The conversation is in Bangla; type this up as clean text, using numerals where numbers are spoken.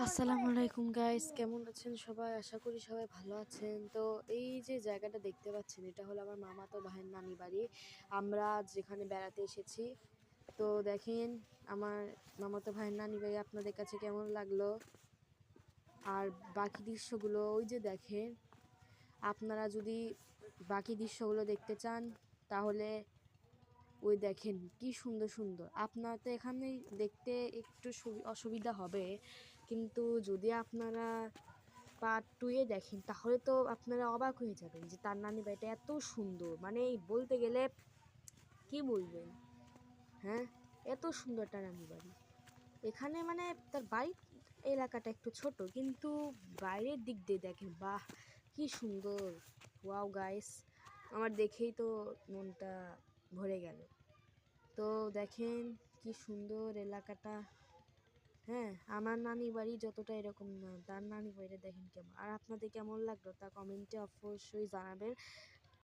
আসসালামু আলাইকুম গাইস, কেমন আছেন সবাই? আশা করি সবাই ভালো আছেন। তো এই যে জায়গাটা দেখতে পাচ্ছেন, এটা হলো আমার মামাতো ভাইয়ের নানি বাড়ি। আমরা যেখানে বেড়াতে এসেছি। তো দেখেন আমার মামাতো ভাইয়ের নানি বাড়ি আপনাদের কাছে কেমন লাগলো, আর বাকি দৃশ্যগুলো ওই যে দেখেন। আপনারা যদি বাকি দৃশ্যগুলো দেখতে চান তাহলে ওই দেখেন কি সুন্দর সুন্দর। আপনার তো এখানে দেখতে একটু অসুবিধা হবে, কিন্তু যদি আপনারা পার্ট 2 এ দেখেন তাহলে তো আপনারা অবাক হয়ে যাবেন যে তার নানি বাড়িটা এত সুন্দর, মানে বলতে গেলে কি বলবেন। হ্যাঁ, এত সুন্দর তার নানি বাড়ি। এখানে মানে তার বাড়ির এলাকাটা একটু ছোট, কিন্তু বাইরের দিক দিয়ে দেখেন, বাহ কি সুন্দর। ওয়াও গাইস, আমার দেখেই তো মনটা ভরে গেল। তো দেখেন কি সুন্দর এলাকাটা। হ্যাঁ, আমার নানি বাড়ি যতটা এরকম না, তার নানি বাড়িটা দেখেন কেমন। আর আপনাদের কেমন লাগলো তা কমেন্টে অবশ্যই জানাবেন।